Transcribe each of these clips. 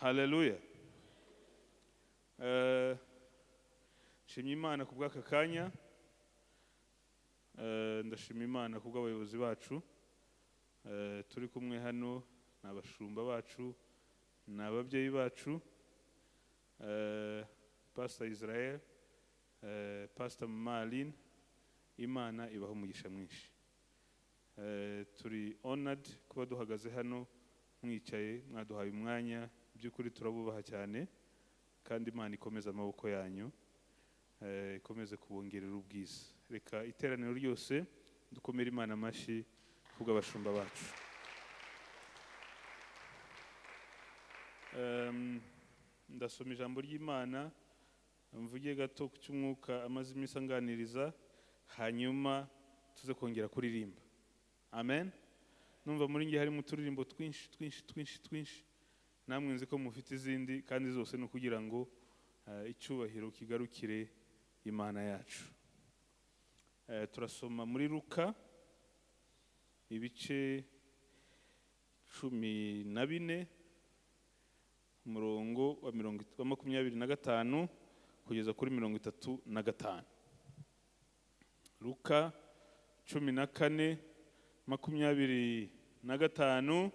Haleluya. Nshimye Imana kubw'aka kanya. Ndashimye Imana kubw'abayobozi bacu. Turi kumwe hano n'abashumba bacu, n'ababyeyi bacu. Pastor Israel, Pastor Marlene, Imana ibahe umugisha mwinshi. Turi honored kuba duhagaze hano mwicaye, mwaduhaye umwanya, by'ukuri turabubaha cyane, kandi Imana ikomeza amaboko yanyu, ikomeze kubongerera ubwiza. Reka iteraniro ryose dukomere Imana amashyi kubw'abashumba bacu. Ndasoma ijambo ry'Imana, mvuge gato ku cy'umwuka amaze iminsi anganiriza, hanyuma tuze kongera kuririmba. Amen. Numva muri nge harimo uturirimbo twinshi, namwe nzi ko mufite izindi, kandi zose no kugira ngo icyubahiro kigarukire Imana yacu. Turasoma muri Luka ibice 14 umurongo wa 25 kugeza kuri 35. Luka 14 25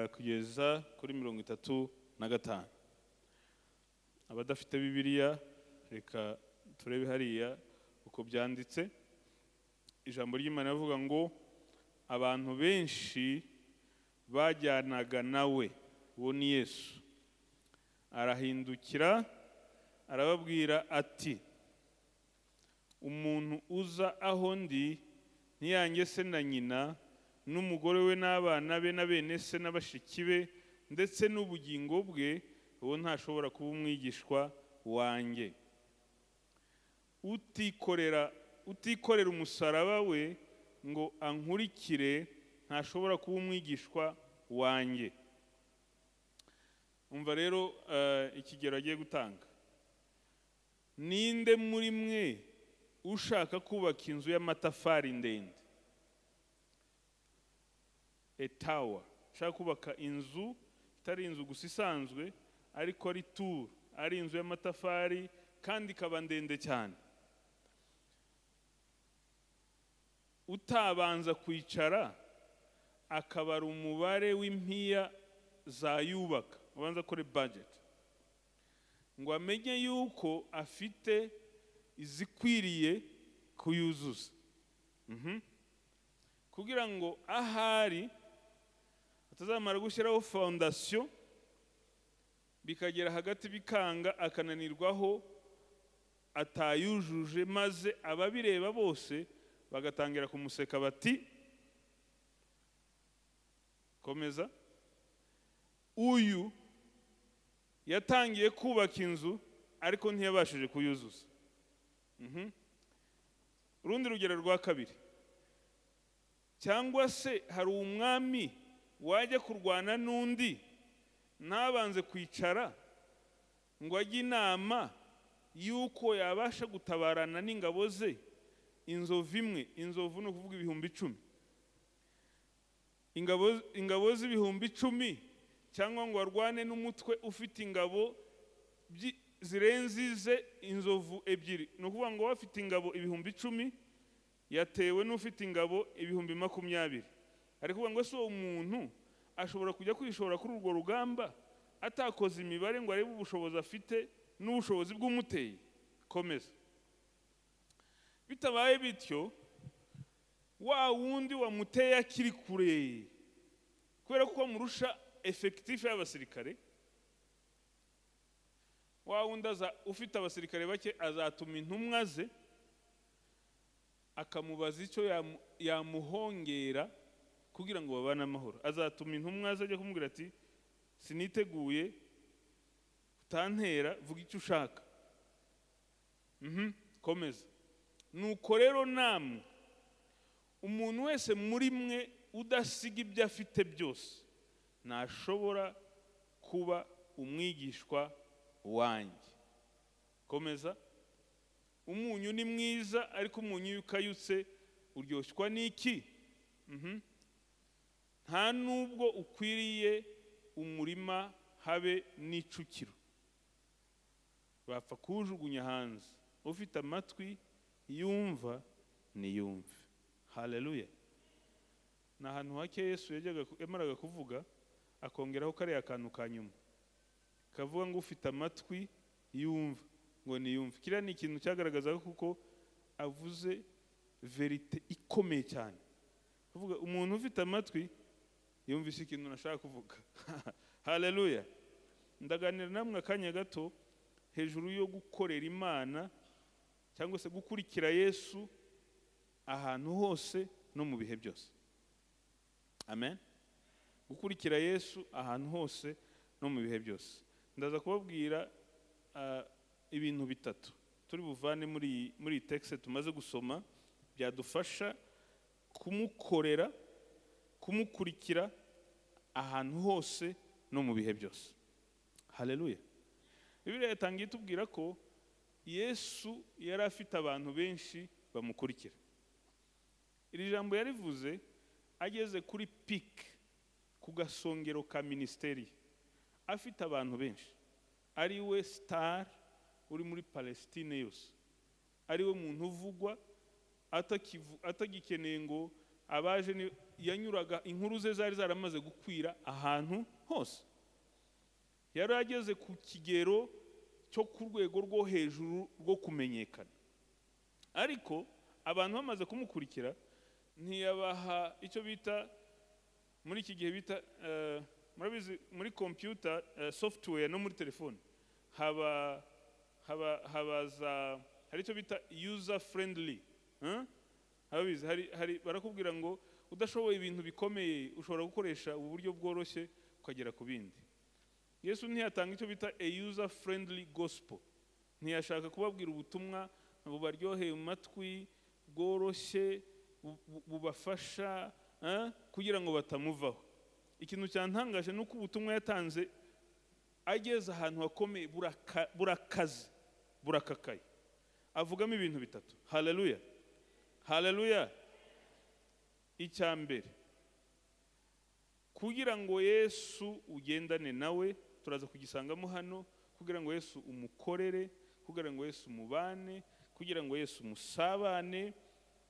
kugeza kuri 35. Abadafite Bibiliya reka turebe hariya uko byanditse. Ijambo ry'Imana rivuga ngo abantu benshi bajyanaga nawe, uwo ni Yesu, arahindukira arababwira ati, umuntu uza aho ndi ntiyange se na nyina n'umugore we n'abana be na bene se n'abashiki be ndetse n'ubugingo bwe, uwo ntashobora kuba umwigishwa wanjye. Utikorera umusaraba we ngo ankurikire ntashobora kuba umwigishwa wanjye. Umva rero ikigero agiye gutanga. Ninde muri mwe ushaka kubaka inzu y'amatafari ndende? A tower. Ushaka kubaka inzu itari inzu gusa isanzwe, ariko ari tour, ari inzu y'amatafari kandi ikaba ndende cyane. Utabanza kwicara akabara umubare w'impiya zayubaka, ubanza kuri budget, ngo amenye yuko afite izikwiriye kuyuzuza. Kugira ngo ahari atazamara gushyiraho foundation bikagera hagati bikanga akananirwaho atayujuje, maze ababireba bose bagatangira kumuseka bati, komeza, uyu yatangiye kubaka inzu ariko ntiyabashije kuyuzuza. Urundi rugero rwa kabiri, cyangwa se hari umwami wajya kurwana n'undi ntabanze kwicara ngo ajye inama yuko yabasha gutabarana n'ingabo ze, inzovu imwe, inzovu ni ukuvuga 10,000, ingabo z'ibihumbi 10, cyangwa ngo arwane n'umutwe ufite ingabo zirenzize inzovu 2, ni ukuvuga ngo afite ingabo 10,000 yatewe n'ufite ingabo 20,000. ari kuvuga ngo so umuntu ashobora kujya kwishora kuri urwo rugamba atakoze imibare ngo arebe ubushobozi afite n'ubushobozi bw'umuteye? Komeza. Bitabaye bityo, wa wundi wamuteye akiri kure, kubera ko murusha effectif y'abasirikare, wa wundi ufite abasirikare bake azatuma intumwa ze akamubaza icyo yamuhongera kugira ngo babane amahoro. Azatuma intumwa ze ajya kumubwira ati, siniteguye, utantera, vuga icyo ushaka. Komeza. Nuko rero namwe, umuntu wese muri mwe udasiga ibyo afite byose ntashobora kuba umwigishwa wanjye. Komeza. Umunyu ni mwiza, ariko umunyu iyo ukayutse uryoshywa n'iki? Nta nubwo ukwiriye umurima habe n'icukiro, bapfa kujugunya hanze. Ufite amatwi yumva niyumve. Haleluya. Na ahantu hake Yesu yamaraga kuvuga akongeraho kariya kantu ka nyuma kavuga ngo ufite amatwi yumva ngo niyumve. Kiriya ni ikintu cyagaragazaga kuko avuze verite ikomeye cyane. Kuvuga umuntu ufite amatwi yumvise ikintu nashaka kuvuga. Haleluya. Ndaganira namwe akanya gato hejuru yo gukorera Imana cyangwa se gukurikira Yesu ahantu hose no mu bihe byose. Amen. Gukurikira Yesu ahantu hose no mu bihe byose. Ndaza kubabwira ibintu bitatu turi buvane muri texte tumaze gusoma byadufasha kumukorera, kumukurikira ahantu hose no mu bihe byose. Haleluya. Bibiliya yatangiye tubwira ko Yesu yari afite abantu benshi bamukurikira. Iri jambo yarivuze ageze kuri peak ku gasongero ka ministeri, afite abantu benshi, ari we star uri muri Palestine yose, ari we muntu uvugwa atagikeneye ngo abaje. Yanyuraga inkuru ze zari zaramaze gukwira ahantu hose. Yari ageze ku kigero cyo ku rwego rwo hejuru rwo kumenyekana, ariko abantu bamaze kumukurikira ntiyabaha icyo bita muri iki gihe bita murabizi muri computer software no muri telefone habaza hari icyo bita user friendly. Habizi hari barakubwira ngo udashoboye ibintu bikomeye ushobora gukoresha ubu buryo bworoshye ukagera ku bindi. Yesu ntiyatanga icyo bita a user friendly gospel. Ntiyashaka kubabwira ubutumwa bubaryoheye mu matwi, bworoshye, bubafasha kugira ngo batamuvaho. Ikintu cyantangaje nuko ubutumwa yatanze ageze ahantu hakomeye burakaze, burakakaye. Avugamo ibintu bitatu. Haleluya. Haleluya. Icyambere, kugira ngo Yesu ugendane nawe, turaza kugisangamo hano, kugira ngo Yesu umukorere, kugira ngo Yesu mubane, kugira ngo Yesu musabane,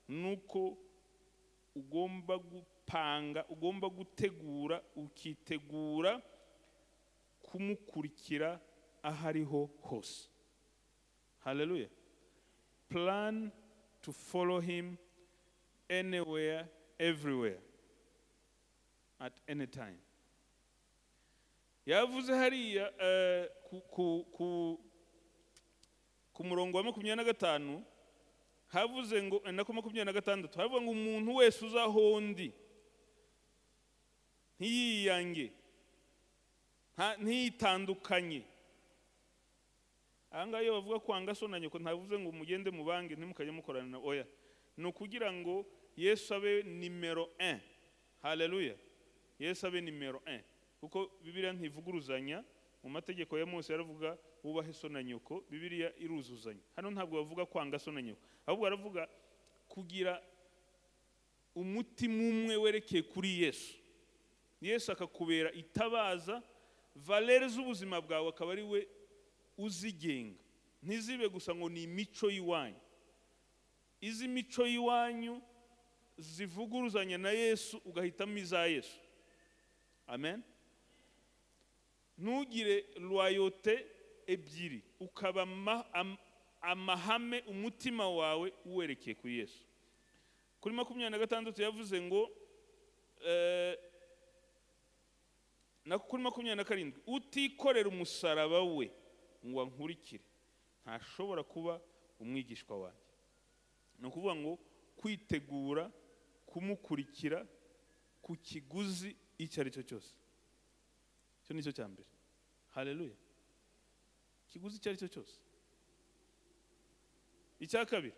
nuko ugomba gupanga, ugomba gutegura, ukitegura kumukurikira ahariho hose. Hallelujah. Plan to follow him anywhere, everywhere, at any time. Yavuze hariya ku murongo wa 25 havuze ngo na 26 havuga ngo umuntu wese uzahondi ntiyiyange ntitandukanye. Anga yo bavuga kwanga so na nyoko ntavuze ngo mugende mubange ntimukajye mukorana na oya, no kugira ngo Yesu abe numero 1. Haleluya. Yesu abe numero 1 kuko Bibiliya ntivuguruzanya. Mu mategeko ya Mose yaravuga ubahe so na nyoko, Bibiliya iruzuzanya. Hano ntabwo bavuga kwanga so na nyoko, ahubwo baravuga kugira umutima umwe werekeye kuri Yesu. Yesu akakubera itabaza, valere z'ubuzima bwawe akaba ari we uzigenga. Ntizibe gusa ngo ni imico y'iwanyu. Izi mico y'iwanyu zivuguruzanya na Yesu ugahitamo iza Yesu. Amen. Ntugire loyauté ebyiri, ukaba amahame umutima wawe uwerekeye kuri Yesu. Kuri 26 yavuze ngo na kuri 27 utikorera umusaraba we ngo ankurikire ntashobora kuba umwigishwa wanjye. No kuvuga ngo kwitegura kumukurikira ku kiguzi icyo ari cyo cyose. Cyo nicyo cyambere. Haleluya. Kiguzi icyo ari cyo cyose. Icya kabiri,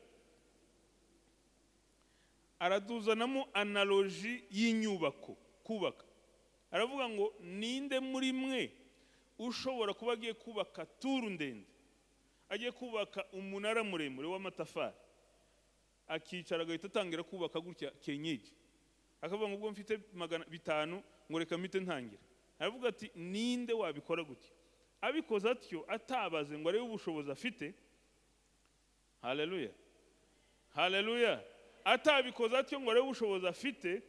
araduzanamo analogy y'inyubako kubaka. Aravuga ngo ninde muri mwe ushobora kuba agiye kubaka turu ndende, agiye kubaka umunara muremure w'amatafari, akicara agahita atangira kubaka gutya kenyeji, akavuga ngo ubwo mfite 500 ngo reka mpite ntangira. aravuga ati ninde wabikora gutya? Abikoze atyo atabaze ngo arebe ubushobozi afite. Haleluya, haleluya. Atabikoze atyo ngo arebe ubushobozi afite,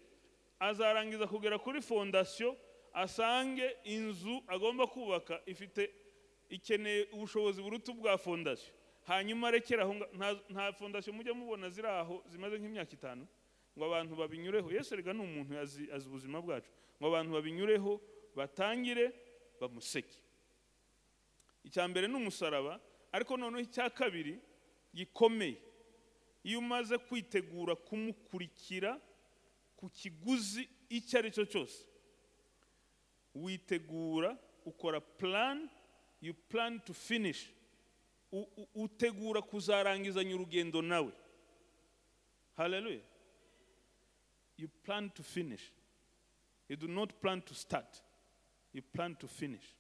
azarangiza kugera kuri fondasiyo asange inzu agomba kubaka ikeneye ubushobozi buruta bwa fondasiyo. Hanyuma arekera aho. Nta fondasiyo mujya mubona ziri aho zimaze nk'imyaka 5 ngo abantu babinyureho. Yesu rega ni umuntu azi ubuzima bwacu, ngo abantu babinyureho batangire bamuseke. Icya mbere ni umusaraba, ariko noneho icya kabiri gikomeye, iyo umaze kwitegura kumukurikira ku kiguzi icyo ari cyo cyose, witegura ukora plan, you plan to finish. Utegura kuzarangizanya urugendo nawe. Hallelujah. You plan to finish. You do not plan to start. You plan to finish.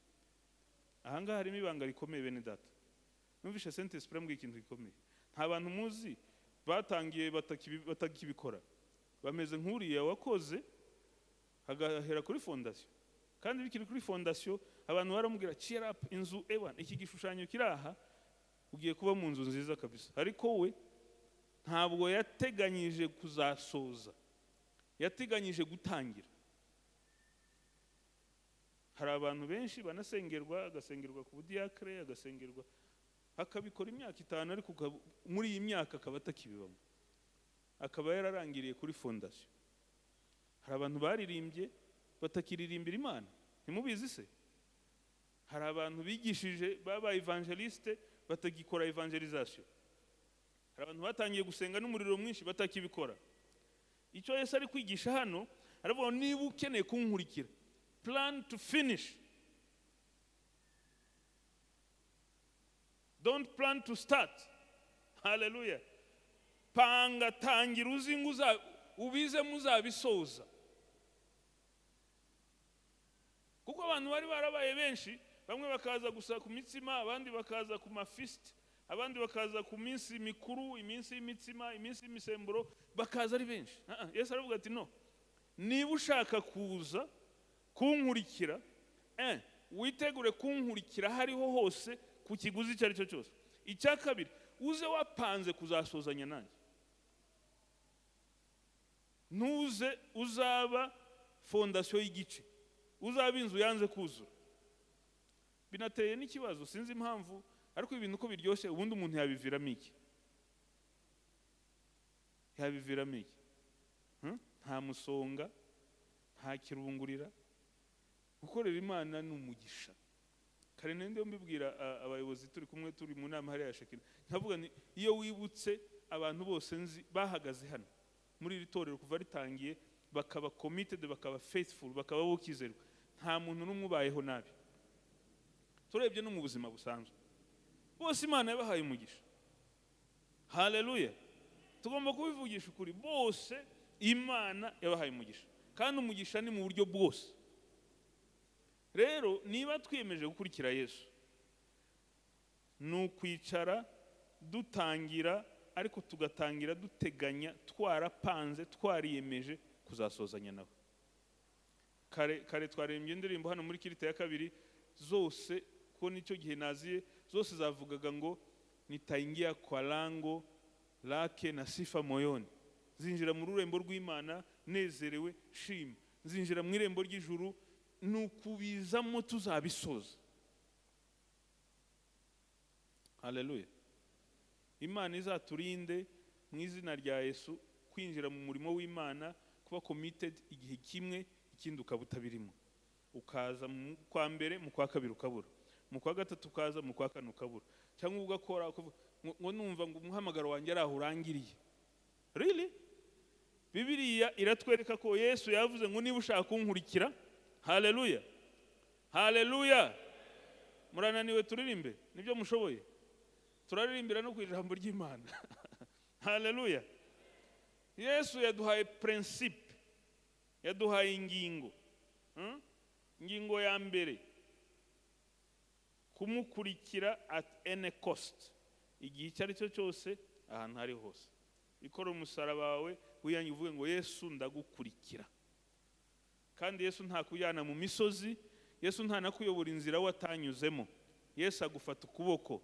Ahanga harimo ibanga rikomeye bene data. Numvishe sentence premwe ikintu gikomeye. Nta bantu muzi batangiye batakibikora. Bameze nk'uriya wakoze agahera kuri fondasiyo. Kandi bikiri kuri fondasiyo abantu baramubwira cheer up inzu ewan, iki gishushanyo kiraha ugiye kuba mu nzu nziza kabisa. Ariko we ntabwo yateganyije kuzasoza, yateganyije gutangira. Hari abantu benshi banasengerwa, agasengerwa ku budiakre, agasengerwa akabikora imyaka 5, ariko muri iyi myaka akaba atakibibamo, akaba yararangiriye kuri fondasiyo. Hari abantu baririmbye batakiririmbira Imana, ntimubizi se? Hari abantu bigishije baba evangeliste batagikora evangelization. Hari abantu batangiye gusenga n'umuriro mwinshi batakibikora. Icyo Yesu ari kwigisha hano, aravuga niba ukeneye kunkurikira, plan to finish. Don't plan to start. Hallelujah. Panga tangira uzinguza ubize muzabisoza. Kuko abantu bari barabaye benshi, bamwe bakaza gusa ku mitsima, abandi bakaza ku mafist, abandi bakaza ku minsi mikuru, iminsi y'imitsima, iminsi y'imisemburo, bakaza ari benshi. Yesu aravuga ati no, niba ushaka kuza kunkurikira, witegure kunkurikira hariho hose ku kiguzi cyari cyo cyose. Icya kabiri, uze wapanze kuzasozanya nanjye. Ntuze uzaba fondasiyo y'igice, uzaba inzu yanze kuzura. Binateye n'ikibazo, sinzi impamvu, ariko ibintu uko biryoshye ubundi umuntu yabiviramo iki? Yabiviramo iki? Nta musonga, nta kirungurira. Gukorera Imana ni umugisha. Kare nende mbibwira abayobozi turi kumwe turi mu nama hari yashakira. Nkavuga ni iyo wibutse abantu bose nzi bahagaze hano muri iri torero kuva ritangiye, bakaba committed, bakaba faithful, bakaba bukizerwa, nta muntu n'umwe ubayeho nabi. Turebye no mu buzima busanzwe bose Imana yabahaye umugisha. Haleluya. Tugomba kubivugisha ukuri, bose Imana yabahaye umugisha, kandi umugisha ni mu buryo bwose. Rero niba twiyemeje gukurikira Yesu, nukwicara dutangira, ariko tugatangira duteganya, twarapanze, twariyemeje kuzasozanya nawe. Kare twarembye indirimbo hano muri kirita ya 2 zose, ko nicyo gihe naziye, zose zavugaga ngo nitaingia kwa lango lake na sifa moyoni. Zinjira mu rurembo rw'Imana nezerewe shima, zinjira mu irembo ry'ijuru nukubizamo tuzabisoza. Haleluya. Imana izaturinde mu izina rya Yesu kwinjira mu murimo w'Imana, kuba committed igihe kimwe, ikindi ukabutabirimo. Ukaza mu kwa mbere, mu kwa kabiri ukabura, mu kwa gatatu ukaza, mu kwa kane ukabura, cyangwa ugakora ngo numva ngo umuhamagaro wanjye araho urangiriye. Really? Bibiliya iratwereka ko Yesu yavuze ngo niba ushaka kunkurikira, haleluya, haleluya. Murananiwe turirimbe? Nibyo mushoboye? Turaririmbira no ku ijambo ry'Imana. Haleluya. Yesu yaduhaye principe, yaduhaye ingingo. Ingingo ya mbere, kumukurikira at any cost, igihe cyari cyo cyose, ahantu hari hose. Ikora umusaraba wawe wiyange uvuge ngo Yesu ndagukurikira. Kandi Yesu nta kujyana mu misozi, Yesu nta nakuyobora inzira watanyuzemo. Yesu agufata ukuboko.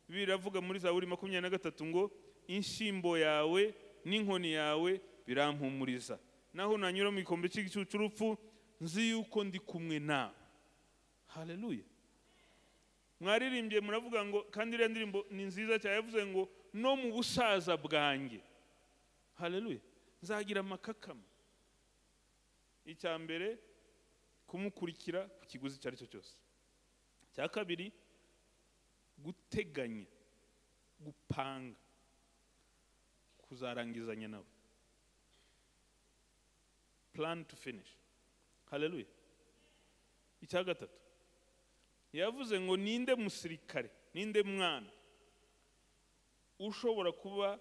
Biravuga muri Zaburi 23 ngo inshimbo yawe n'inkoni yawe birampumuriza. Naho nanyura mu gikombe cy'urupfu nzi yuko ndi kumwe nawe. Haleluya. Mwaririmbye muravuga ngo kandi iriya ndirimbo ni nziza cyane, yavuze ngo no mu busaza bwanjye. Haleluya. Nzagira amakakama. Icya mbere kumukurikira ku kiguzi cyari cyo cyose. Cya kabiri guteganya, gupanga kuzarangizanya nawe. Plan to finish. Haleluya. Icya gatatu yavuze ngo ninde musirikare, ninde mwana ushobora kuba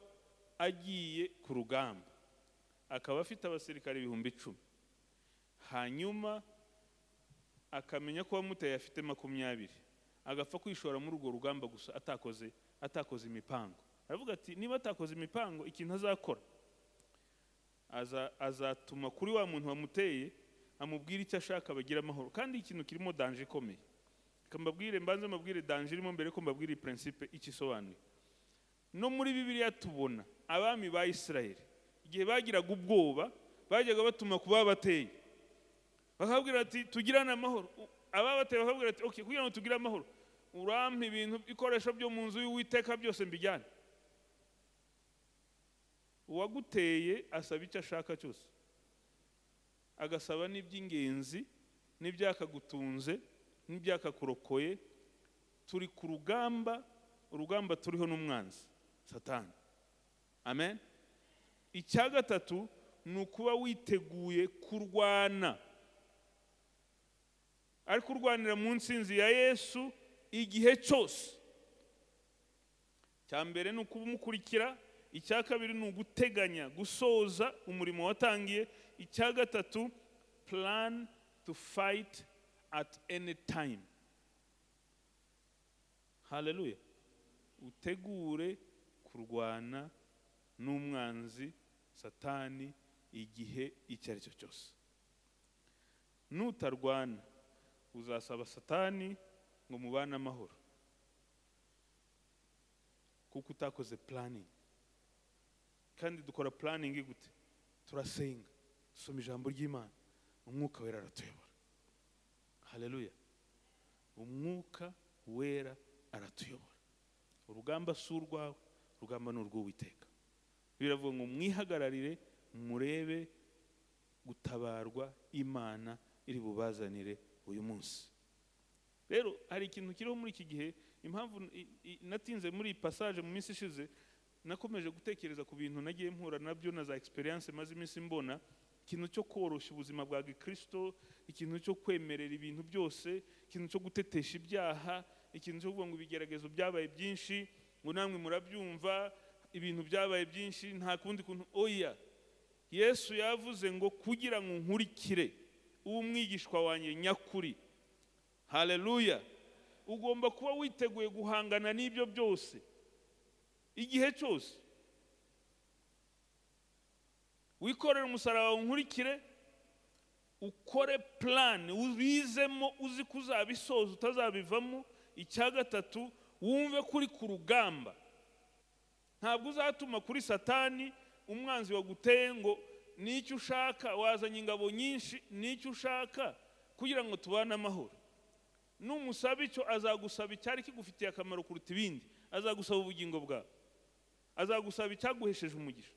agiye ku rugamba akaba afite abasirikare 10,000 hanyuma akamenya ko bamuteye afite 20 agapfa kwishora muri urwo rugamba gusa atakoze imipango. Aravuga ati niba atakoze imipango ikintu azakora azatuma kuri wa muntu wamuteye amubwira icyo ashaka bagira amahoro. Kandi ikintu kirimo danger ikomeye. Kambabwire mbanze mabwire danger irimo mbere ko mbabwire principe ikisobanuye. No muri Bibiliya tubona abami ba Isirayeli igihe bagiraga ubwoba bajyaga batuma kuba bateye. Bakabwira ati tugirana amahoro. Ababateye bakabwira ati okay kugira ngo tugire amahoro urampe ibintu ikoresho byo mu nzu y'Uwiteka byose mbijyane. Uwaguteye asaba icyo ashaka cyose. Agasaba n'iby'ingenzi n'ibyakagutunze n'ibyakakurokoye. Turi ku urugamba turiho n'umwanzi Satani. Amen. Icya gatatu ni ukuba witeguye kurwana. Ari kurwanira mu nsinzi ya Yesu igihe cyose. Cya mbere ni ukumukurikira. Icya kabiri ni uguteganya gusoza umurimo watangiye. Icya gatatu plan to fight at any time. Haleluya. Utegure kurwana n'umwanzi Satani igihe icyo ari cyo cyose. Nutarwana uzasaba Satani ngo mubane amahoro kuko utakoze planning. Kandi dukora planning gute? Turasenga, dusoma ijambo ry'Imana, umwuka wera aratuyobora. Haleluya. Umwuka wera aratuyobora. Urugamba si urwawe, urugamba ni urw'Uwiteka. Biravuga ngo mwihagararire murebe gutabarwa Imana iri bubazanire uyu munsi. Rero hari ikintu kiriho muri iki gihe, impamvu natinze muri passage mu minsi ishize nakomeje gutekereza ku bintu nagiye mpura nabyo na za experience maze iminsi mbona, ikintu cyo koroshya ubuzima bwa Gikristo, ikintu cyo kwemerera ibintu byose, ikintu cyo gutetesha ibyaha, ikintu cyo kuvuga ngo ibigeragezo byabaye byinshi, ngo namwe murabyumva, ibintu byabaye byinshi, nta kundi kuntu. Oya, Yesu yavuze ngo kugira ngo nkurikire umwigishwa wanjye nyakuri. Haleluya. Ugomba kuba witeguye guhangana n'ibyo byose igihe cyose. Wikorera umusaraba unkurikire, ukore plan ubizemo uzi kuzabisoza utazabivamo. Icya gatatu wumve kuri ku rugamba. Ntabwo uzatuma kuri Satani umwanzi waguteye ngo n'icyo ushaka wazanye ingabo nyinshi, n'icyo ushaka kugira ngo tubane amahoro. Numusaba icyo azagusaba icyari kigufitiye akamaro kuruta ibindi. Azagusaba ubugingo bwawe, azagusaba icyaguhesheje umugisha.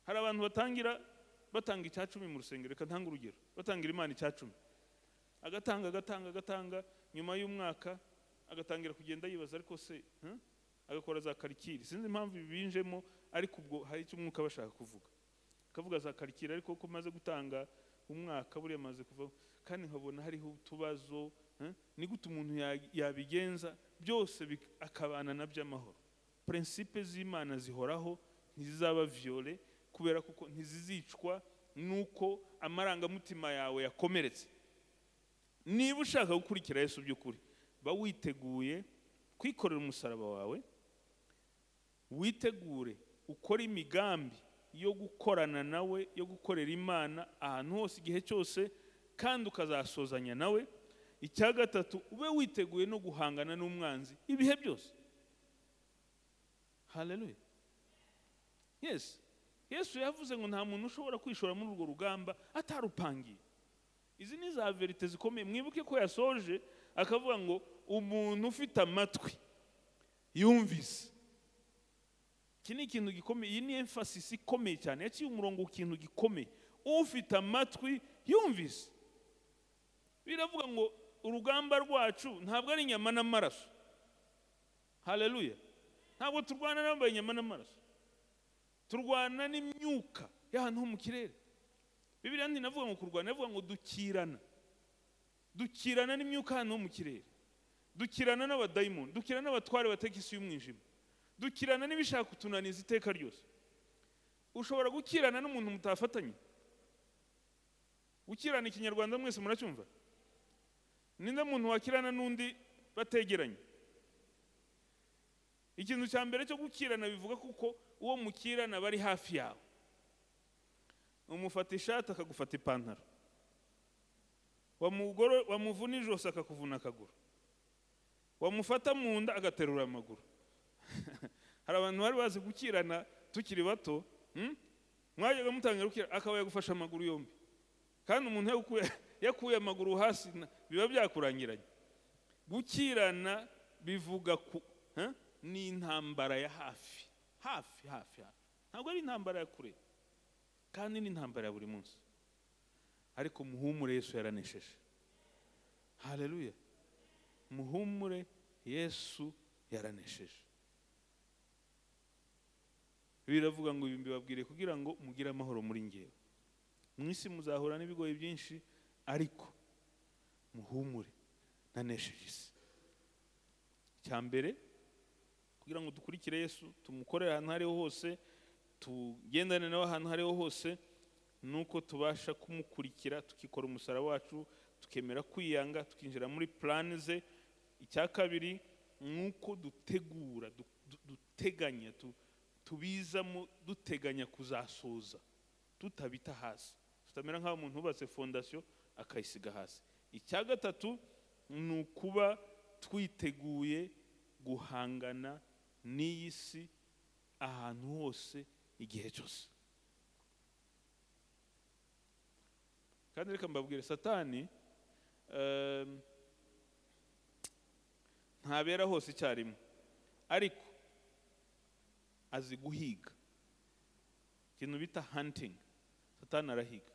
Hari abantu batanga icyacumi mu rusengero. Reka ntanga urugero. Batangira Imana icyacumi, agatanga nyuma y'umwaka agatangira kugenda yibaza ariko se agakora za karikiri. Sinzi impamvu binjemo, ariko ubwo hari icyo umwuka bashaka kuvuga. Akavuga za karikiri ariko ko maze gutanga umwaka buriya maze kuva, kandi nkabona hariho utubazo. Ni gute umuntu yabigenza byose akabana nabyo amahoro? Principe z'Imana zihoraho, ntizizaba viole, kubera kuko ntizizicwa nuko amarangamutima yawe yakomeretse. Niba ushaka gukurikira Yesu by'ukuri, ba witeguye kwikorera umusaraba wawe, witegure ukora imigambi yo gukorana nawe, yo gukorera Imana ahantu hose igihe cyose, kandi ukazasozanya nawe. Icya gatatu, ube witeguye no guhangana n'umwanzi ibihe byose. Hallelujah. Yes. Yesu yavuze ngo nta muntu ushobora kwishora muri urwo rugamba atarupangiye. Izi ni za verite zikomeye. Mwibuke ko yasoje akavuga ngo umuntu ufite amatwi yumvise. Iki ni ikintu gikomeye. Iyi ni emphasis ikomeye cyane. Yaciye umurongo ku kintu gikomeye. Ufite amatwi yumvise. Biravuga ngo urugamba rwacu ntabwo ari inyama n'amaraso. Hallelujah. Ntabwo turwana n'abambaye inyama n'amaraso. Turwana n'imyuka y'ahantu ho mu kirere. Bibiliya ntinavuga ngo kurwana, ivuga ngo dukirana. Dukirana n'imyuka y'ahantu ho mu kirere. Dukirana n'abadayimoni, dukirana n'abatware bateka isi y'umwijima. Dukirana n'ibishaka kutunaniza iteka ryose. Ushobora gukirana n'umuntu mutafatanye. Gukirana ikinyarwanda mwese muracyumva? Ninde muntu wakirana n'undi bategeranye? Ikintu cya mbere cyo gukirana bivuga kuko uwo mukirana bari hafi yawe. Umufata ishati akagufata ipantaro. Wamuvuna ijosi akakuvuna akaguru. Wamufata mu nda agaterura amaguru. Hari abantu bari bazi gukirana tukiri bato, mwajyaga mutangira gukira akaba yagufasha amaguru yombi. Kandi umuntu yakuye amaguru hasi biba byakurangiranye. Gukirana bivuga ku ni intambara ya hafi. Hafi. Ntabwo ari intambara ya kure. Kandi ni intambara ya buri munsi. Ariko muhumure Yesu yaranesheje. Hallelujah. Muhumure Yesu yaranesheje. Biravuga ngo ibi mbibabwire kugira ngo mugire amahoro muri ngewe. Mwisi muzahura n'ibigoye byinshi, ariko muhumure nanesheje isi. Cyambere kugira ngo dukurikire Yesu, tumukorere ahantu hariho hose, tugendane nawe ahantu hariho hose, nuko tubasha kumukurikira, tukikora umusaraba wacu, tukemera kwiyanga, tukinjira muri plan ze. Icya kabiri nuko dutegura, duteganya, tubizamo, duteganya kuzasoza, tutabita hasi, tutamera nk'aho umuntu ubatse fondation akayisiga hasi. Icya gatatu nukuba twiteguye guhangana n'iyi si ahantu hose igihe cyose. Kandi reka mbabwire, Satani ntabera hose icyarimwe, ariko azi guhiga. Ikintu bita hunting. Satani arahiga.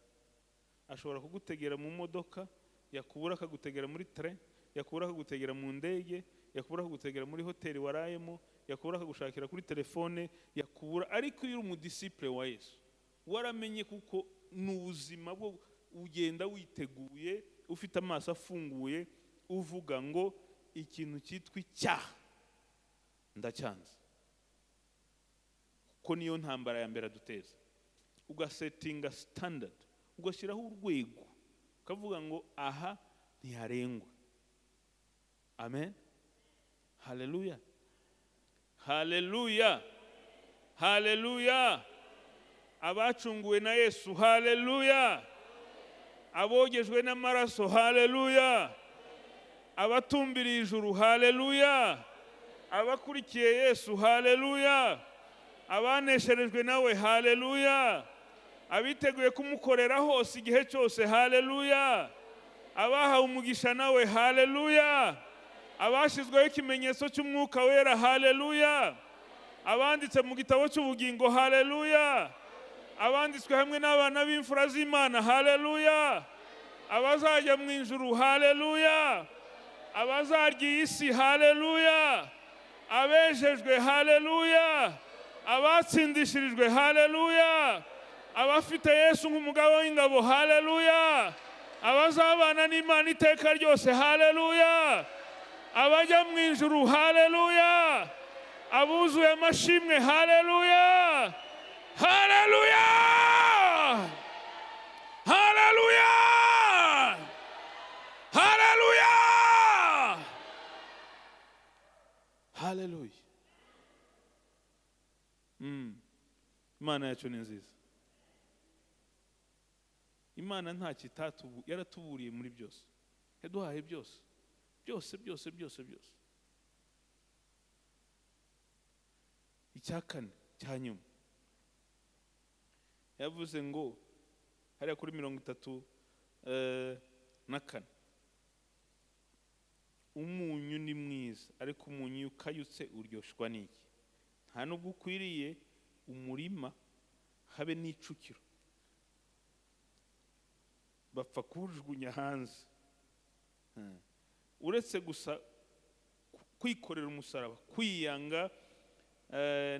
Ashobora kugutegera mu modoka, yakubura akagutegera muri train, yakubura akagutegera mu ndege, yakubura akagutegera muri hoteli warayemo, yakubura akagushakira kuri telefone, yakubura. Ariko iyo uri umudisiple wa Yesu, waramenye kuko n'ubuzima bwo ugenda witeguye, ufite amaso afunguye, uvuga ngo ikintu cyitwa icyaha ndacyanze. Ko niyo ntambara ya mbere duteza. Ugasetinga standard, ugashyiraho urwego, ukavuga ngo aha ntiharengwa. Amen. Hallelujah. Hallelujah. Hallelujah. Abacunguwe na Yesu, hallelujah. Abogejwe n'amaraso, hallelujah. Abatumbiriye ijuru, hallelujah. Abakurikiye Yesu, hallelujah. Abanesherejwe nawe, hallelujah. Abiteguye kumukorera hose igihe cyose, hallelujah. Abahawe umugisha nawe, hallelujah. Abashizweho ikimenyetso cy'umwuka wera, hallelujah. Abanditse mu gitabo cy'ubugingo, hallelujah. Abanditswe hamwe n'abana b'imfura z'Imana, hallelujah. Abazajya mu ijuru, hallelujah. Abazarya isi, hallelujah. Abejejwe, hallelujah. Abatsindishirijwe, hallelujah. Abafite Yesu nk'umugabo w'ingabo, hallelujah. Abazabana n'Imana iteka ryose, hallelujah. Abajya mu ijuru, hallelujah. Abuzuye amashimwe, hallelujah. Hallelujah. Hallelujah. Hallelujah. Hallelujah. Imana yacu ni nziza. Imana nta kitatubu yaratuburiye muri byose, yaduhaye byose byose byose byose byose. Icyakane cya nyuma yavuze ngo hariya kuri 34, umunyu ni mwiza ariko umunyu ukayutse uryoshwa n'iki? Nta nubwo ukwiriye umurima habe n'icukiro, bapfa kujugunya hanze. Uretse gusa kwikorera umusaraba, kwiyanga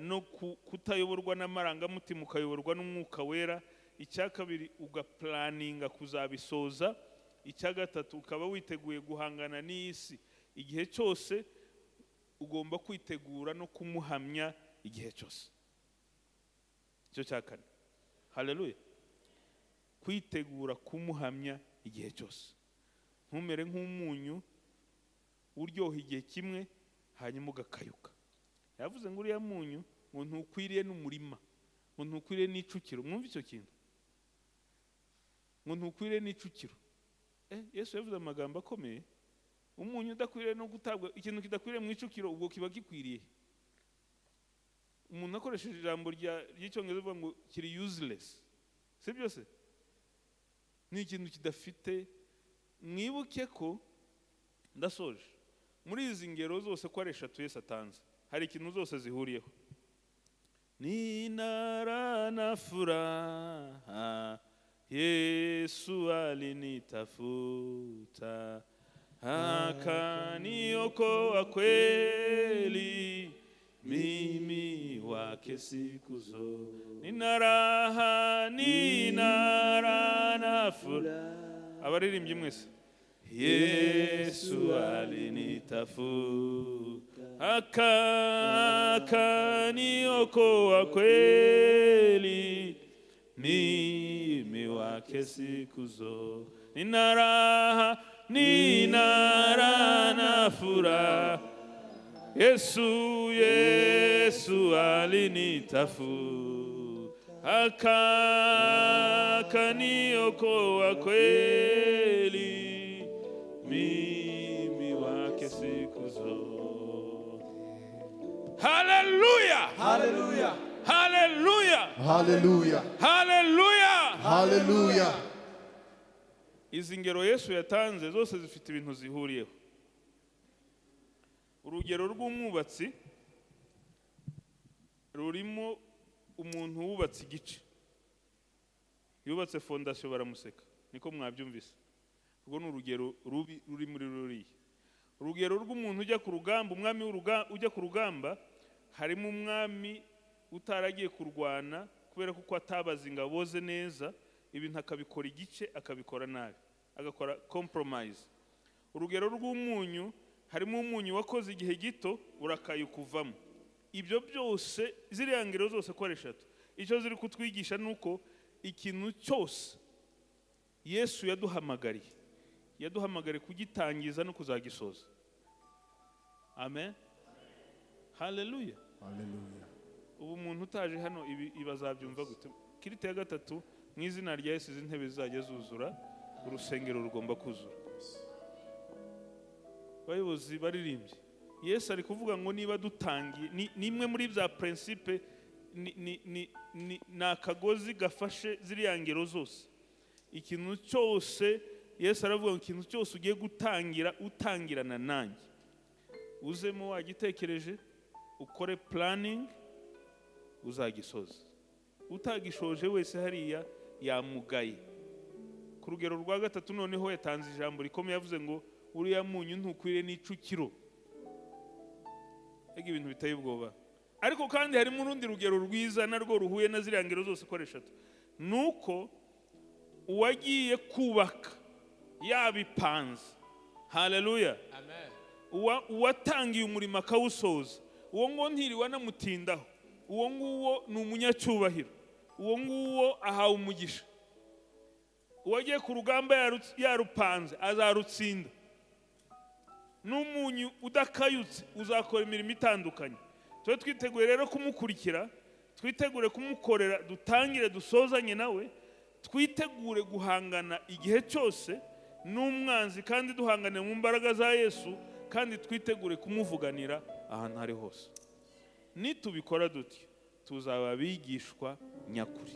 no kutayoborwa n'amarangamutima ukayoborwa n'umwuka wera. Icya kabiri ugaplaninga kuzabisoza. Icya gatatu ukaba witeguye guhangana n'isi igihe cyose. Ugomba kwitegura no kumuhamya igihe cyose. Icyo cya kane. Haleluya. Kwitegura kumuhamya igihe cyose. Ntumere nk'umunyu uryoha igihe kimwe hanyuma ugakayuka. Yavuze ngo uriya munyu ngo ntukwiriye n'umurima, ngo ntukwiriye n'icukiro. Mwumva icyo kintu? Ngo ntukwiriye n'icukiro. Yesu yavuze amagambo akomeye. Umunyu udakwiriye no gutabwa, ikintu kidakwiriye mu icukiro ubwo kiba gikwiriye. Umuntu akoresheje ijambo ry'icyongereza avuga ngo kiri useless. Si byose? Ni ikintu kidafite. Mwibuke ko ndasoje muri izi ngero zose ko ari 3 Yesu atanze, hari ikintu zose zihuriyeho. Ninara na furaha Yesu alinitafuta, akaniokoa kweli, mimi wake siku zote. Nina raha na furaha. Abaririmbyi mwese. Yesu alinitafuta, akaniokoa kweli, mimi wake siku zote. Nina raha na furaha, Yesu alinitafuta, akaniokoa kweli, mimi wake siku zote. Haleluya! Haleluya! Haleluya! Haleluya! Haleluya! Haleluya! Izi ngero Yesu yatanze zose zifite ibintu zihuriyeho. Urugero rw'umwubatsi rurimo umuntu wubatse igice, yubatse fondation baramuseka, niko mwabyumvise. Urwo ni urugero ruri muri ruriya. Urugero rw'umuntu ujya ku rugamba, umwami ujya ku rugamba, harimo umwami utaragiye kurwana kubera kuko atabaza ingabo ze neza, ibintu akabikora igice, akabikora nabi, agakora compromise. Urugero rw'umunyu, harimo umunyu wakoze igihe gito urakaye kuvamo. Ibyo byose ziriya ngero zose ko ari 3, icyo ziri kutwigisha nuko ikintu cyose Yesu yaduhamagariye kugitangiza no kuzagisoza. Amen. Haleluya. Haleluya. Ubu umuntu utaje hano ibazabyumva gute? Kirite ya 3, mu izina rya Yesu izi ntebe zizajya zuzura, urusengero rugomba kuzura. Bayobozi baririmbye, Yesu ari kuvuga ngo niba dutangiye nimwe muri bya principe na kagozi gafashe ziriya ngero zose. Ikintu cyose Yesu aravuga ngo ikintu cyose ugiye gutangira utangirana nanjye. Uzemo wagitekereje, ukore planning, uzagisoza. Utagishoje wese hariya yamugaye. Ku rugero rwa 3 noneho yatanze ijambo rikomeye, yavuze ngo uriya munyu ntukwiriye n'icukiro. Ege ibintu biteye ubwoba. Ariko kandi harimo urundi rugero rwiza narwo ruhuye na ziriya ngero zose ko ari 3. Nuko uwagiye kubaka yabipanze. Haleluya. Amen. Uwatangiye umurimo akawusoza, uwo ngo ntiriwe namutindaho, uwo nguwo ni umunyacyubahiro, uwo nguwo ahawe umugisha. Uwagiye ku rugamba yarupanze azarutsinda. N'umunyu udakayutse uzakora imirimo itandukanye. Twe twiteguye rero kumukurikira, twitegure kumukorera, dutangire dusozanye nawe, twitegure guhangana igihe cyose n'umwanzi kandi duhangane mu mbaraga za Yesu, kandi twitegure kumuvuganira ahantu hari hose. Nitubikora dutyo tuzaba abigishwa nyakuri.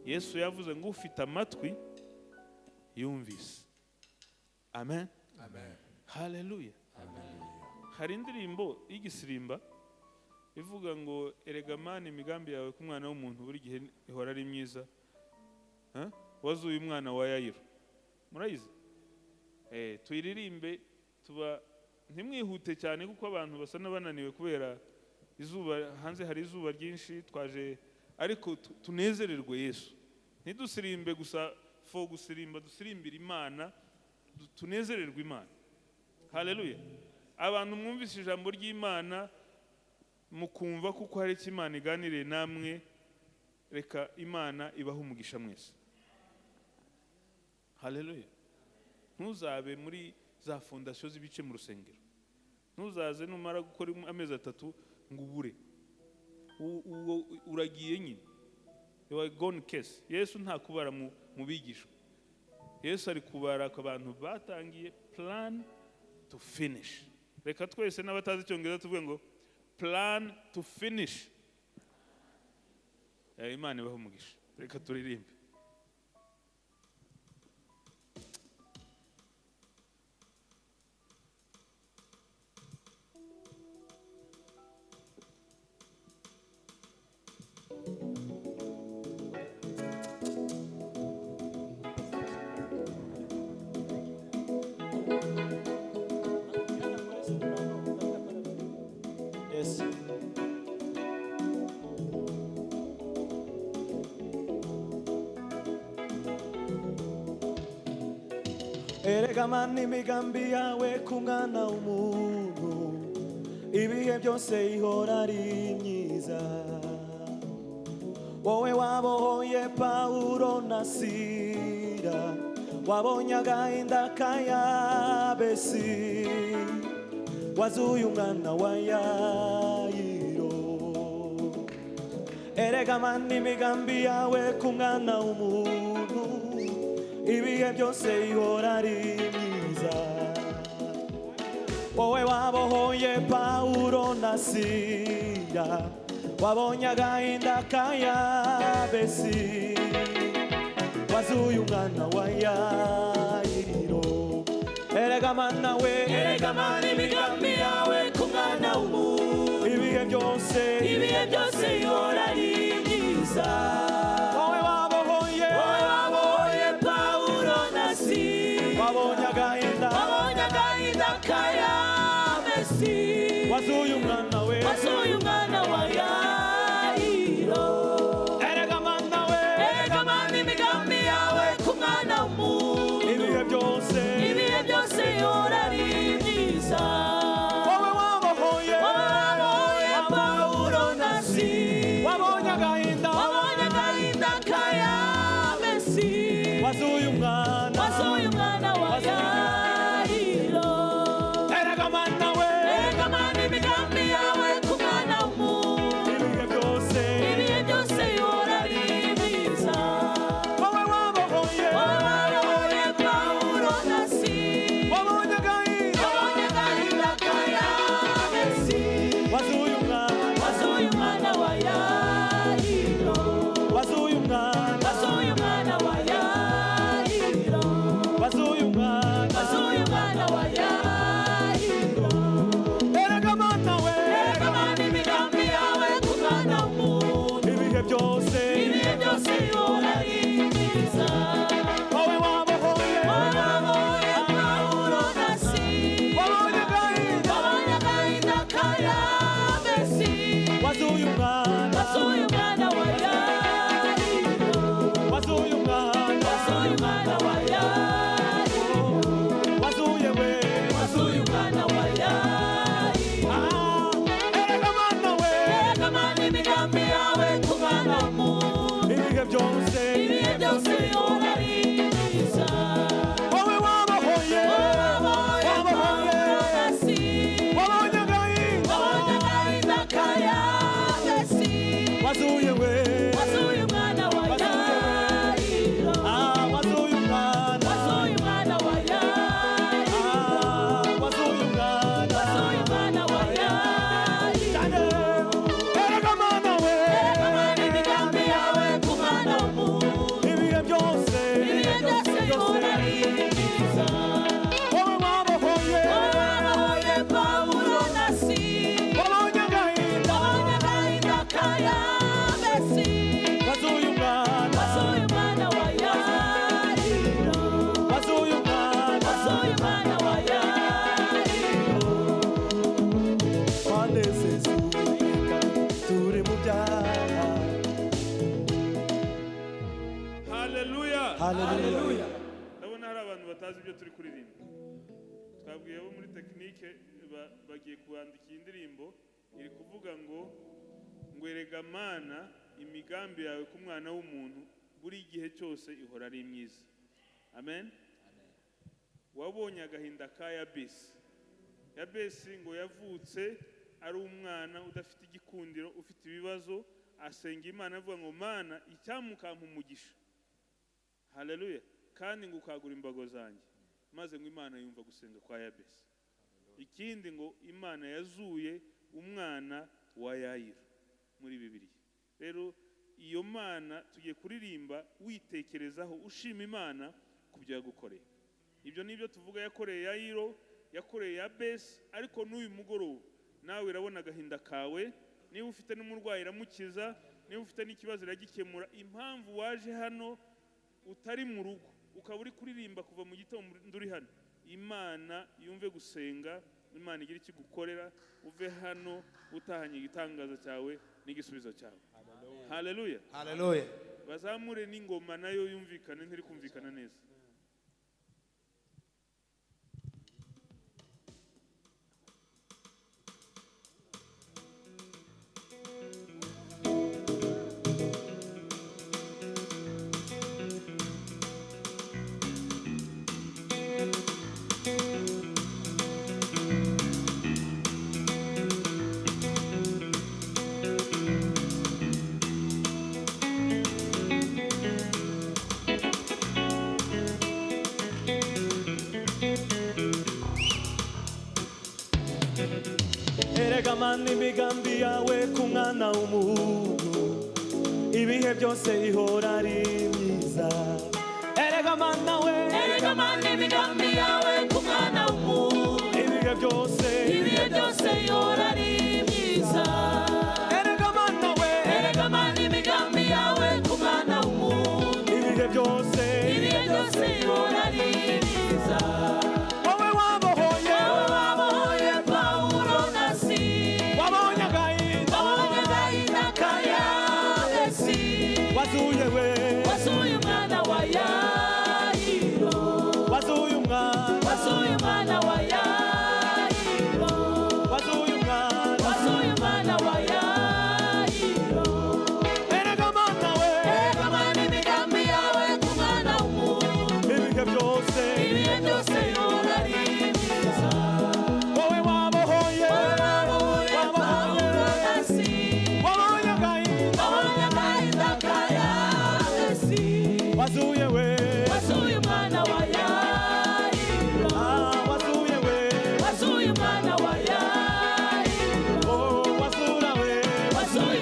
Yesu yavuze ngo ufite amatwi yumvise. Amen. Amen. Hallelujah. Amen. Hari indirimbo y'igisirimba ivuga ngo erega mani imigambi yawe ku mwana w'umuntu buri gihe ihora ari myiza. Wazuye umwana wa Yayiro. Murayizi? Tuyiririmbe tuba ntimwihute cyane kuko abantu basa n'abananiwe kubera izuba, hanze hari izuba ryinshi, twaje ariko tunezererwe Yesu. Ntidusirimbe gusa fo gusirimba, dusirimbira Imana, tunezererwe Imana. Hallelujah. Abantu mwumvise ijambo ry'Imana mukumva kuko hari icyo Imana iganiriye namwe, reka Imana ibahe umugisha mwese. Hallelujah. Ntuzabe muri za fondasiyo z'ibice mu rusengero. Ntuzaze numara gukora amezi 3 ngo ubure. Uragiye nyine. You are gone case. Yesu nta kubara mu bigishwa. Yesu ari kubara ku bantu batangiye plan to finish. Reka twese n'abatazi icyongereza tuvuge ngo plan to finish. Imana ibahe umugisha. Reka turirimbe. Yes. Erega mani imigambi yawe ku mwana w'umuntu ibihe byose ihora ari myiza. Wowe wabohoye Pawulo na Sila, wabonye agahinda ka Yabesi, wazuye umwana wa Yayiro. Erega mani imigambi yawe ku mwana w'umuntu ibihe byose ihora ari myiza. Wowe wabohoye Pawulo na Sila, wabonye agahinda ka Yabesi, wazuye umwana wa Yayiro. Erega mana we, erega mana imigambi yawe ku mwana w'umuntu ibihe byose ihora ari myiza. Wowe wabohoye Pawulo na Sila, wabonye agahinda ka Yabesi, wazuye umwana wa Yayiro. Erega mana we, erega mana imigambi yawe ku mwana w'umuntu ibihe byose ihora ari myiza. Wowe wabohoye Pawulo na Sila, wabonye agahinda ka Yabesi, wazuye umwana wa Yayiro. Erega mana we, erega mana imigambi yawe ku mwana w'umuntu ibihe byose ihora ari myiza. Wowe wabohoye Pawulo na Sila, wabonye agahinda ka Yabesi, wazuye umwana wa Yayiro. Wazuye umwana wa Yayiro. Wazuye umwana wa Yayiro. Erega mana we, erega mana imigambi yawe ku mwana w'umuntu ibihe byose ihora ari myiza. Wowe wabohoye Pawulo na Sila, wabonye agahinda ka Yabesi, wazuye umwana wa Yayiro. Wazuye umwana wa Yayiro. bazi ibyo turi kuririmba. Twabwiye abo muri tekinike bagiye kubandika indirimbo iri kuvuga ngo erega Mana imigambi yawe ku mwana w'umuntu buri gihe cyose ihora ari myiza. Amen. Wabonye agahinda ka Yabesi ngo yavutse ari umwana udafite igikundiro, ufite ibibazo, asenga Imana avuga ngo Mana icyamukampa umugisha. Haleluya. Kandi ngo ukagura imbago zanjye, maze ngo Imana yumva gusenga kwa Yabesi. Ikindi ngo Imana yazuye umwana wa Yayiro muri Bibiliya. Rero iyo Mana tugiye kuririmba witekerezaho ushima Imana kubyo yagukoreye. Ibyo nibyo tuvuga yakoreye Yayiro, yakoreye Yabesi, ariko n'uyu mugoroba nawe urabona agahinda kawe. Niba ufite n'umurwayi iramukiza, niba ufite n'ikibazo iragikemura. Impamvu waje hano utari mu rugo ukaba uri kuririmba kuva mu gitondo uri hano, Imana yumve gusenga, Imana igira ikigukorera, uve hano utahanye igitangaza cyawe n'igisubizo cyawe. Haleluya. Haleluya. Bazamure n'ingoma nayo yumvikane, ntiri kumvikana neza. Erega Mana imigambi yawe ku mwana w'umuntu ibihe byose ihora ari myiza. Erega Mana imigambi yawe ku mwana w'umuntu ibihe byose ihora ari myiza. Erega Mana imigambi yawe ku mwana w'umuntu ibihe byose ihora ari myiza. Wazuye umwana wa Yayiro, wazuye umwana wa Yayiro, wazuye umwana wa Yayiro. Erega Mana imigambi yawe ku mwana w'umuntu ibihe byose ihora ari myiza. Wowe wabohoye Pawulo na Sila, wabonye agahinda ka Yabesi. Wazuye umwana wa Yayiro, wazuye umwana wa Yayiro, wazuye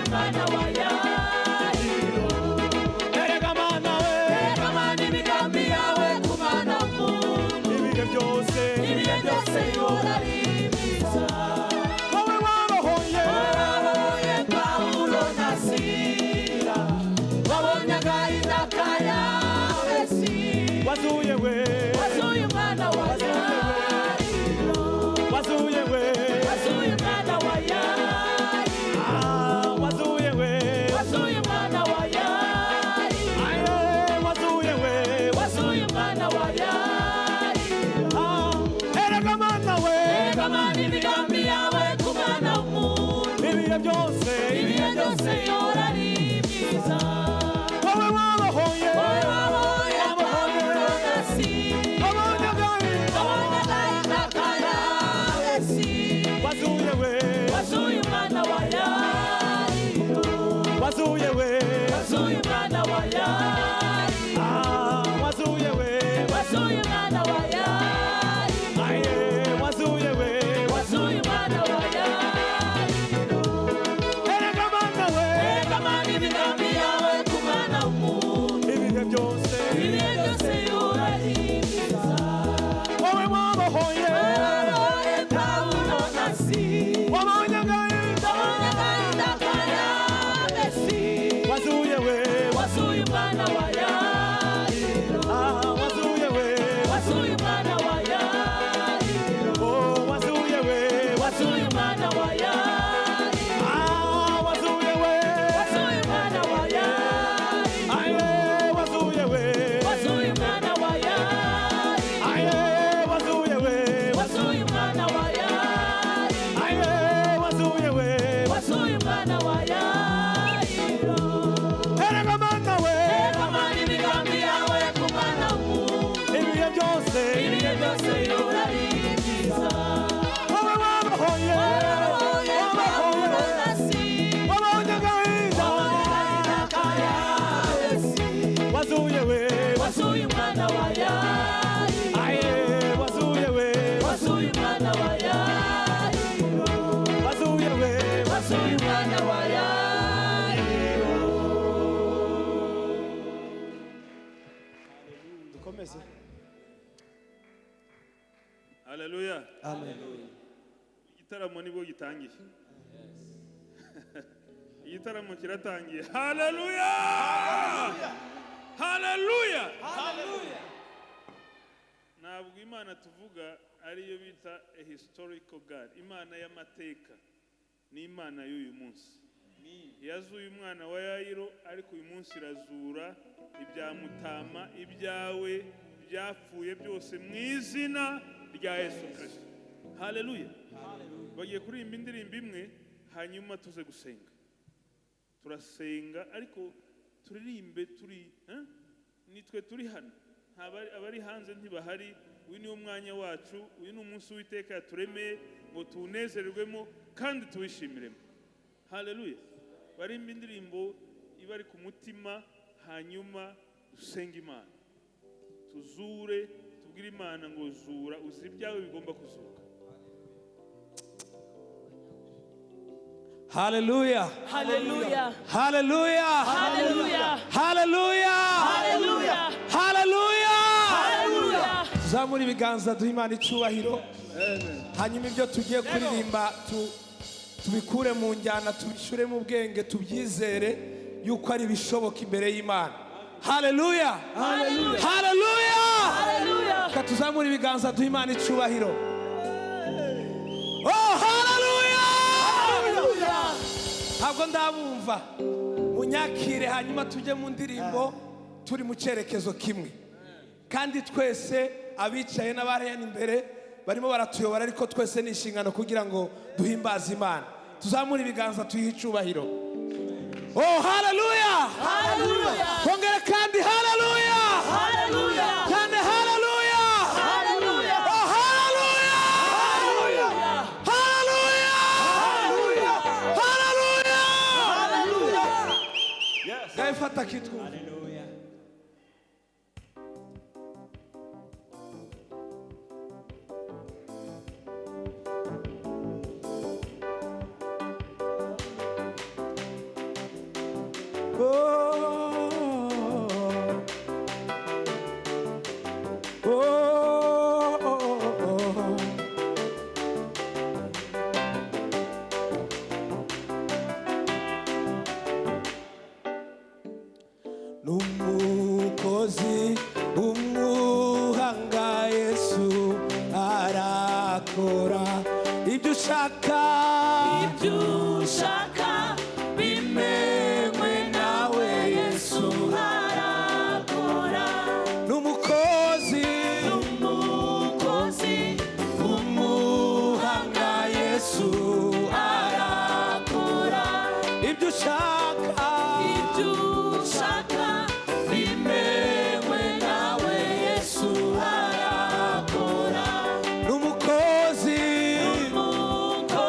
umwana wa Yayiro. Erega Mana imigambi yawe ku mwana w'umuntu ibihe byose ihora ari myiza. Wowe wabohoye Pawulo na Sila, wabonye agahinda ka Yabesi. Wazuye umwana wa Yayiro, wazuye umwana wa Yayiro, wazuye umwana wa Yayiro, wazuye umwana wa Yayiro. Erega Mana Haleluya. Hallelujah. Igitaramo nibwo gitangiye. Igitaramo kiratangiye. Haleluya. Haleluya. Hallelujah. Ntabwo Imana tuvuga ariyo bita a historical God. Imana y'amateka ni Imana y'uyu munsi. Yazuye umwana wa Yayiro ariko uyu munsi irazura ibya Mutama, ibyawe byapfuye byose mu izina rya Yesu Kristo. Haleluya. Bagiye kuririmba indirimbo imwe hanyuma tuze gusenga. Turasenga ariko turirimbe turi nitwe turi hano. Abari hanze ntibahari. Uyu ni umwanya wacu, uyu ni umunsi w'Iteka yaturemeye ngo tunezererwemo kandi tuwishimiremo. Haleluya. Barimba indirimbo ibari ku mutima hanyuma dusenga Imana. Tuzure tubwire Imana ngo zura uzi ibyawe bigomba kuzuka. Hallelujah. Hallelujah. Hallelujah. Hallelujah. Hallelujah. Hallelujah. Hallelujah. Hallelujah. Zamuri ibiganza duha Imana icyubahiro. Hanyuma ibyo tugiye kuririmba tubikure mu njyana, tubishyure mu bwenge, tubyizere yuko ari bishoboka imbere y'Imana. Hallelujah. Hallelujah. Hallelujah. Hallelujah. Katuzamura ibiganza duha Imana icyubahiro. Oh, hallelujah. Hallelujah. Ntabwo ndabumva. Munyakire hanyuma tujye mu ndirimbo turi mu cyerekezo kimwe. Kandi twese abicaye n'abarayana imbere barimo baratuyobora, ariko twese ni inshingano kugira ngo duhimbaze Imana. Tuzamura ibiganza tuyihe icyubahiro. Oh, hallelujah. Hallelujah. Kongera kandi hallelujah. Hallelujah. Kandi hallelujah. Hallelujah. Oh, hallelujah. Hallelujah. Hallelujah. Hallelujah. Yes. Gaifata kitu. Numukozi umuhanga Yesu arakora ibyo ushaka bimenywe nawe Yesu arakora. Numukozi umuhanga Yesu arakora ibyo ushaka bimenywe nawe Yesu arakora. Numukozi umuhanga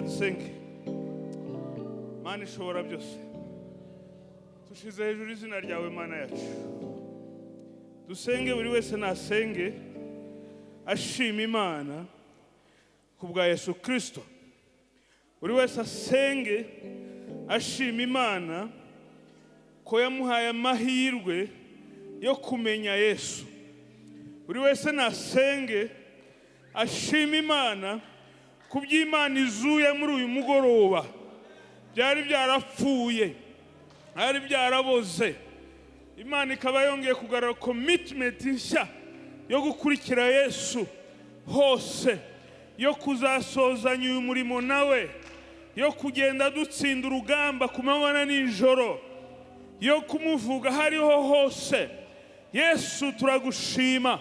dusenge. Mana ishobora byose, tushize hejuru izina ryawe Mana yacu. Dusenge buri wese nasenge ashima Imana kubwa Yesu Kristo. Buri wese asenge ashima Imana ko yamuhaye amahirwe yo kumenya Yesu. Buri wese nasenge ashima Imana kuby'Imana izuye muri uyu mugoroba. Byari byarapfuye, byari byaraboze. Imana ikaba yongeye kugarura commitment nshya yo gukurikira Yesu hose, yo kuzasozanya uyu murimo nawe, yo kugenda dutsinda urugamba ku manywa na nijoro, yo kumuvuga hariho hose. Yesu turagushima,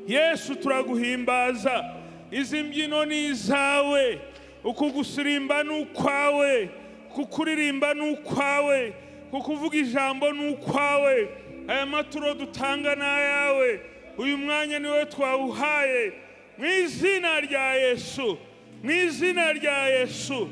Yesu turaguhimbaza. Izi mbyino ni izawe, ukugusirimba ni ukwawe, kukuririmba ni ukwawe, kukuvuga ijambo ni ukwawe. Aya maturo dutanga ni ayawe, uyu mwanya niwe twawuhaye. Mu izina rya Yesu, mu izina rya Yesu,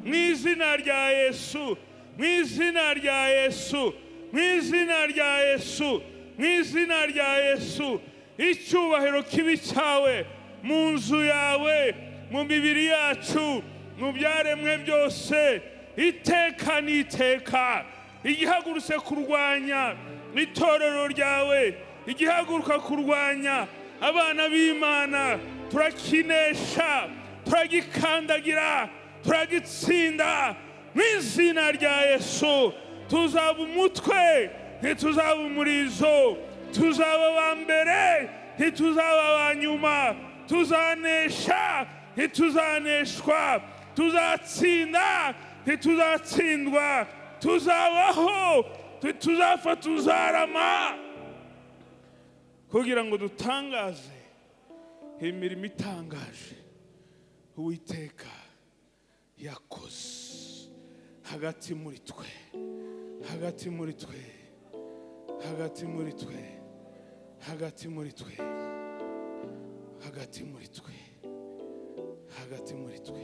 mu izina rya Yesu, mu izina rya Yesu, mu izina rya Yesu, mu izina rya Yesu. Icyubahiro kibi cyawe mu nzu yawe, mu mibiri yacu, mu byaremwe byose, iteka n'iteka. Igihagurutse kurwanya itorero ryawe, igihaguruka kurwanya abana b'Imana, turakinesha, turagikandagira, turagitsinda mu izina rya Yesu. Tuzaba umutwe, ntituzaba umurizo. Tuzaba aba mbere, ntituzaba aba nyuma. Tuzanesha, ntituzaneshwa. Tuzatsinda, ntituzatsindwa. Tuzabaho, ntituzapfa, tuzarama, kugira ngo dutangaze imirimo itangaje Uwiteka yakoze hagati muri twe, hagati muri twe, hagati muri twe, hagati muri twe, hagati muri twe, hagati muri twe.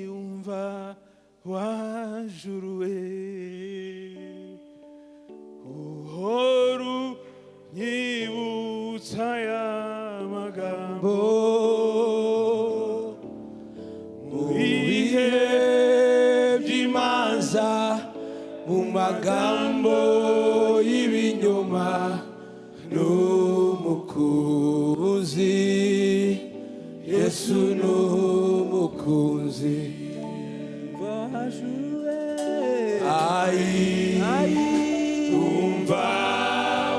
Yumva wajuruwe, uhora unyibutsa aya magambo mu bihe by'imanza, mu magambo y'ibinyoma, n'umukunzi Yesu n'umukunzi. Yumva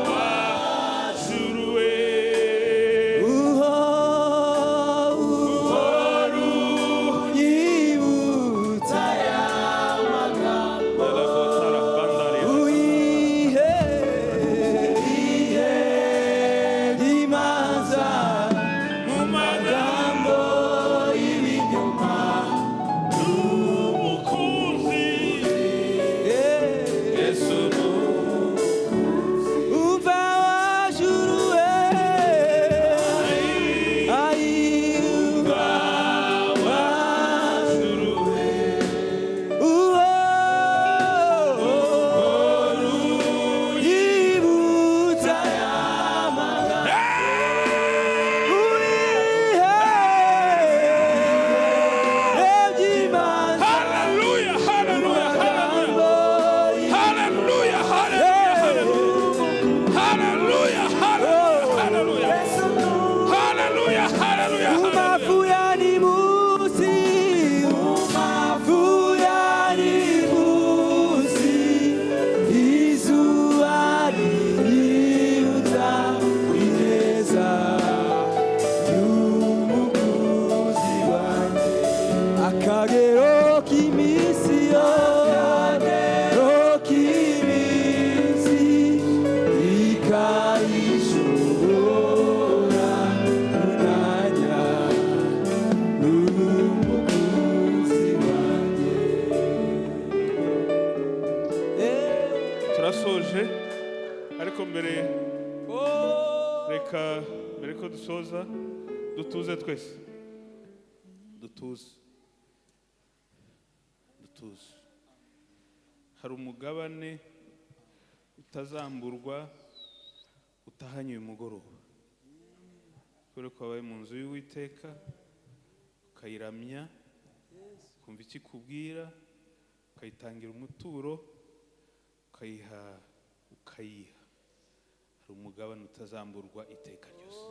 wajuruwe, uhora unyibutsa aya magambo, ibihe by'imanza, mu magambo y'ibinyoma, n'umukunzi Yesu umva wajuruwe, yumva wajuruwe, yibutsa aya magambo, by'imanza, hallelujah, hallelujah, hallelujah, hallelujah, hallelujah, hallelujah, hallelujah, hallelujah, hallelujah, umavuya ni musi, umavuya ni musi, izuba ririuza ineza y'umukunzi wanjye. Akagero k'iminsi ikayishobora kunanya n'umukunzi wanjye. turasoje, ariko mbere reka mbere ko dusoza dutuze twese. dutuze. Hari umugabane utazamburwa utahanye uyu mugoroba. Kubera ko wabaye mu nzu y'Uwiteka ukayiramya, kumva icyo ikubwira, ukayitangira umuturo, ukayiha. Hari umugabane utazamburwa iteka ryose.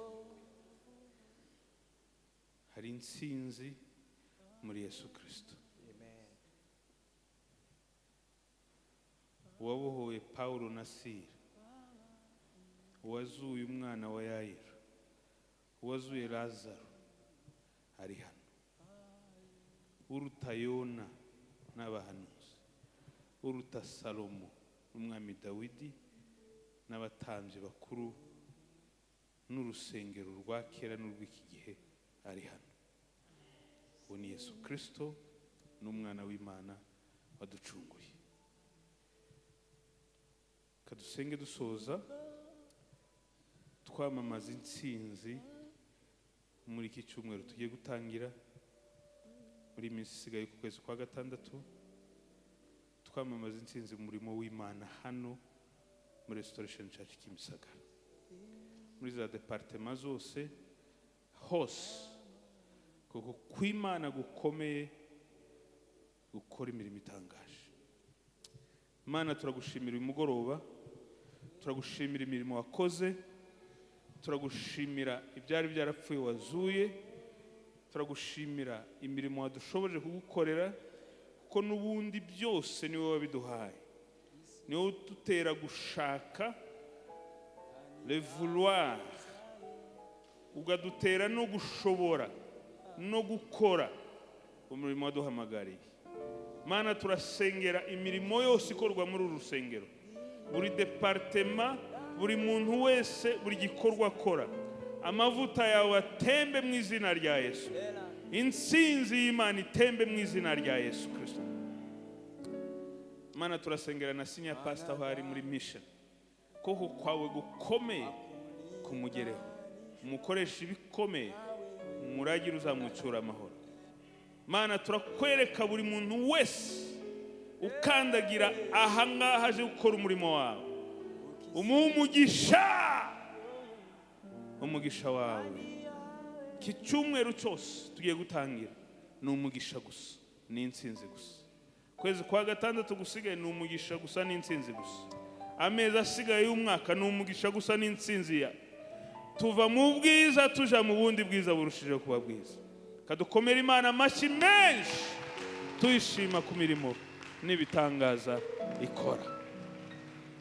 Hari intsinzi muri Yesu Kristo. Uwabohoye Pawulo na Sila, uwazuye umwana wa Yayiro, uwazuye Lazaro ari hano. Uruta Yona n'abahanuzi, uruta Salomo n'umwami Dawidi n'abatambyi bakuru n'urusengero rwa kera n'urw'iki gihe ari hano. Uwo ni Yesu Kristo n'umwana w'Imana waducunguye. Kadusenge dusoza twamamaza intsinzi muri iki cyumweru tugiye gutangira muri iminsi isigaye ku kwezi kwa gatandatu. Twamamaza intsinzi mu murimo w'Imana hano muri Restoration Church Kimisagara, muri za departement zose hose, kuko kw'Imana gukomeye gukora imirimo itangaje. Imana turagushimira uyu mugoroba, turagushimira imirimo wakoze, turagushimira ibyari byarapfuye wazuye, turagushimira imirimo wadushoboje kugukorera, kuko n'ubundi byose niwe wabiduhaye. Niwe udutera gushaka, le vouloir, ugadutera no gushobora no gukora umurimo waduhamagariye. Mana turasengera imirimo yose ikorwa muri uru rusengero, buri departement, buri muntu wese, buri gikorwa akora, amavuta yawe atembe mu izina rya Yesu. Intsinzi y'Imana itembe mu izina rya Yesu Kristo. Mana turasengera na Senior Pastor aho ari muri mission, koko kwawe gukomeye kumugereho, umukoresha ibikomeye, umuragire uzamucura amahoro. Mana turakwereka buri muntu wese ukandagira aha ngaha aje gukora umurimo wawe, umugisha wawe. Iki cyumweru cyose tugiye gutangira ni umugisha gusa, ni intsinzi gusa. Kwezi kwa gatandatu gusigaye ni umugisha gusa, ni intsinzi gusa. Amezi asigaye y'umwaka ni umugisha gusa, ni intsinzi ya. Tuva mu bwiza tuja mu bundi bwiza burushijeho kuba bwiza. Kadukomera Imana amashyi menshi tuyishima ku mirimo n'ibitangaza ikora.